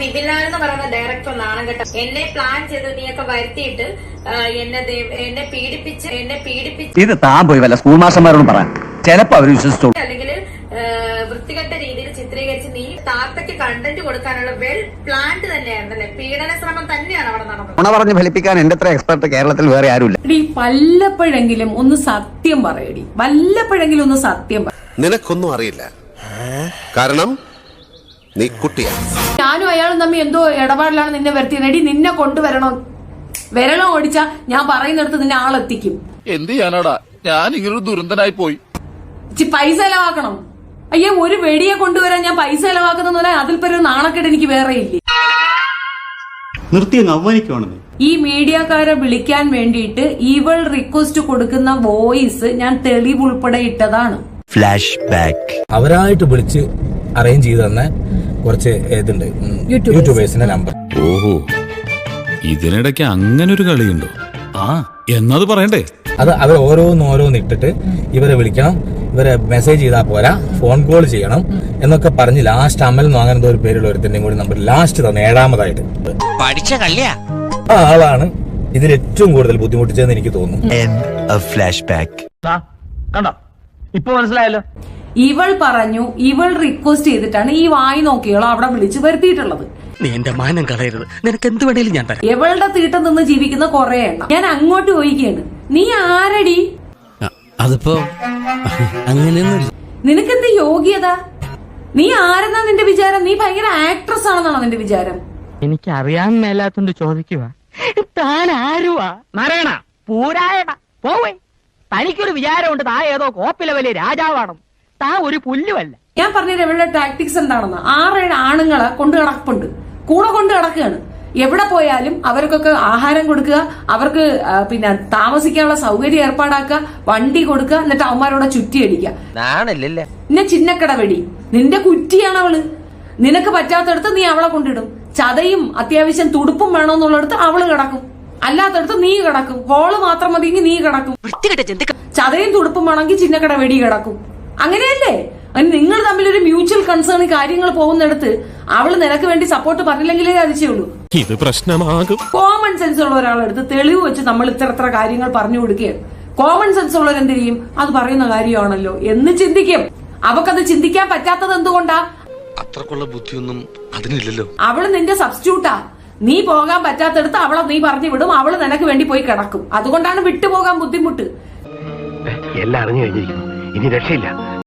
വിപിലാൽ എന്ന് പറയുന്ന ഡയറക്ടർ നാണം കേട്ട എന്നെ പ്ലാൻ ചെയ്ത് നീയൊക്കെ വരുത്തിയിട്ട് എന്നെ പീഡിപ്പിച്ച് ഇത് താൻ പോയി വല്ല സ്കൂൾ മാസ്റ്റർമാരോടും പറയാൻ ചിലപ്പോ അവര് വിശ്വസിച്ചോളൂ. അല്ലെങ്കിൽ വൃത്തികെട്ട രീതിയിൽ ചിത്രീകരിച്ച് നീ താത്തയ്ക്ക് കണ്ടന്റ് കൊടുക്കാനുള്ള വെൽ പ്ലാൻഡ് തന്നെയായിരുന്നല്ലേ? പീഡന ശ്രമം തന്നെയാണ് അവിടെ നടന്നത്. ഉണ പറഞ്ഞ് ഫലിപ്പിക്കാൻ എന്റെ അത്ര എക്സ്പെർട്ട് കേരളത്തിൽ വേറെ ആരുമില്ല. വല്ലപ്പോഴെങ്കിലും ഒന്ന് സത്യം പറയടി, വല്ലപ്പോഴെങ്കിലും ഒന്ന് സത്യം പറ. നിനക്കൊന്നും അറിയില്ല, കാരണം നീ കുട്ടിയാണ്. ഞാനും അയാളും തമ്മിൽ എന്തോ ഇടപാടിലാണ് നിന്നെ വരുത്തിയത്. നിന്നെ കൊണ്ടുവരണം, വിരളം ഓടിച്ചാ ഞാൻ പറയുന്നിടത്ത് നിന്നെ ആളെത്തിക്കും. എന്ത് ചെയ്യാനാടാ, ഞാൻ ഇങ്ങനൊരു ദുരന്തനായി പോയി. പൈസ ചെലവാക്കണം. അയ്യോ, ഒരു വെടിയെ കൊണ്ടുവരാൻ ഞാൻ പൈസ ചെലവാക്കുന്ന അതിൽ പേര് നാണക്കേട് എനിക്ക് വേറെ ഇല്ലേ? ഈ മീഡിയക്കാരെ വിളിക്കാൻ വേണ്ടിയിട്ട് ഇവൾ റിക്വസ്റ്റ് കൊടുക്കുന്ന വോയിസ് ഞാൻ തെളിവ് ഉൾപ്പെടെ ഇട്ടതാണ്. ഫ്ലാഷ് ബാക്ക് അവരായിട്ട് വിളിച്ച് അറേഞ്ച് ചെയ്ത് തന്നെ കുറച്ച് ഇതുണ്ട്, യൂട്യൂബേഴ്സിന്റെ നമ്പർ. ഓഹോ, ഇതിനിടയ്ക്ക് അങ്ങനെ ഒരു കളിയുണ്ടോ? എന്നത് പറയണ്ടേ? അത് അവർ ഓരോന്ന് ഇട്ടിട്ട് ഇവരെ വിളിക്കണം, ഇവരെ മെസ്സേജ് ചെയ്താൽ പോരാ, ഫോൺ കോൾ ചെയ്യണം എന്നൊക്കെ പറഞ്ഞ് ലാസ്റ്റ് അമൽ എന്ന് അങ്ങനെ ഒരു പേരുള്ള ഒരുത്തിന്റെയും കൂടി നമ്പർ ലാസ്റ്റ് തന്നെ 7ാമതായിട്ട് പഠിച്ച കള്ളിയാ ആ ആളാണ് ഇതിൽ ഏറ്റവും കൂടുതൽ ബുദ്ധിമുട്ടിച്ചതെന്ന് എനിക്ക് തോന്നുന്നു. ഫ്ലാഷ് ബാക്ക് കണ്ടോ, ഇപ്പൊ മനസ്സിലായല്ലോ. ഇവൾ പറഞ്ഞു, ഇവൾ റിക്വസ്റ്റ് ചെയ്തിട്ടാണ് ഈ വായി നോക്കിയോളോ അവിടെ വിളിച്ചു വരുത്തിയിട്ടുള്ളത്. നീ എന്റെ മാനം കളയരുത്, നിനക്ക് എന്ത് വേണേലും ഞാൻ തരാം. എവളുടെ തീട്ടം നിന്ന് ജീവിക്കുന്ന കുറെ എണ്ണം. ഞാൻ അങ്ങോട്ട് ചോദിക്കുകയാണ്, നീ ആരടി? അതിപ്പോ അങ്ങനെയൊന്നുമില്ല. നിനക്കെന്ത് യോഗ്യത? നീ ആരെന്നാ നിന്റെ വിചാരം? നീ ഭയങ്കര ആക്ട്രസ് ആണെന്നാണോ നിന്റെ വിചാരം? എനിക്ക് അറിയാൻ മേലാത്തോണ്ട് ചോദിക്കുക, താൻ ആരുവാ? നാരായണ പൂരായണ പോവേ. തനിക്കൊരു വിചാരമുണ്ട് താ ഏതോ കോപ്പിലെ വലിയ രാജാവാണ്. താ ഒരു പുല്ലുമല്ല. ഞാൻ പറഞ്ഞ ഇവളുടെ ടാക്ടിക്സ് എന്താണെന്ന്. 6-7 ആണുങ്ങളെ കൊണ്ട് കിടപ്പുണ്ട്, കൂടെ കൊണ്ട് കിടക്കുകയാണ്. എവിടെ പോയാലും അവർക്കൊക്കെ ആഹാരം കൊടുക്കുക, അവർക്ക് പിന്നെ താമസിക്കാനുള്ള സൗകര്യം ഏർപ്പാടാക്കുക, വണ്ടി കൊടുക്കുക, എന്നിട്ട് അവന്മാരോടെ ചുറ്റിയടിക്കുക. പിന്നെ ചിന്നക്കട വെടി നിന്റെ കുറ്റിയാണ് അവള്. നിനക്ക് പറ്റാത്തടത്ത് നീ അവളെ കൊണ്ടിടും. ചതയും അത്യാവശ്യം തുടുപ്പും വേണമെന്നുള്ളടത്ത് അവള് കിടക്കും, അല്ലാത്തടത്ത് നീ കിടക്കും. ഹോള് മാത്രം മതിയെങ്കിൽ നീ കിടക്കും. ചതയും തുടുപ്പും വേണമെങ്കിൽ ചിന്നക്കട വെടി കിടക്കും. അങ്ങനെയല്ലേ? നിങ്ങൾ തമ്മിലൊരു മ്യൂച്വൽ കൺസേൺ കാര്യങ്ങൾ പോകുന്നിടത്ത് അവള് നിനക്ക് വേണ്ടി സപ്പോർട്ട് പറഞ്ഞില്ലെങ്കിലേ അതിശയുള്ളൂ. ഇത് പ്രശ്നമാകും. കോമൺ സെൻസ് ഉള്ള ഒരാളെടുത്ത് തെളിവ് വെച്ച് നമ്മൾ ഇത്ര കാര്യങ്ങൾ പറഞ്ഞു കൊടുക്കുകയാണ്. കോമൺ സെൻസ് ഉള്ളവരെന്ത് ചെയ്യും? അത് പറയുന്ന കാര്യമാണല്ലോ എന്ന് ചിന്തിക്കും. അവക്കത് ചിന്തിക്കാൻ പറ്റാത്തത് എന്തുകൊണ്ടാ? അത്രക്കുള്ള ബുദ്ധിയൊന്നും അതിനില്ലല്ലോ. അവള് നിന്റെ സബ്സ്റ്റിറ്റ്യൂട്ടാ. നീ പോകാൻ പറ്റാത്തടത്ത് അവളെ നീ പറഞ്ഞു വിടും, അവള് നിനക്ക് വേണ്ടി പോയി കിടക്കും. അതുകൊണ്ടാണ് വിട്ടുപോകാൻ ബുദ്ധിമുട്ട്. എല്ലാം അറിഞ്ഞു കഴിഞ്ഞിരിക്കുന്നു, ഇനി രക്ഷയില്ല.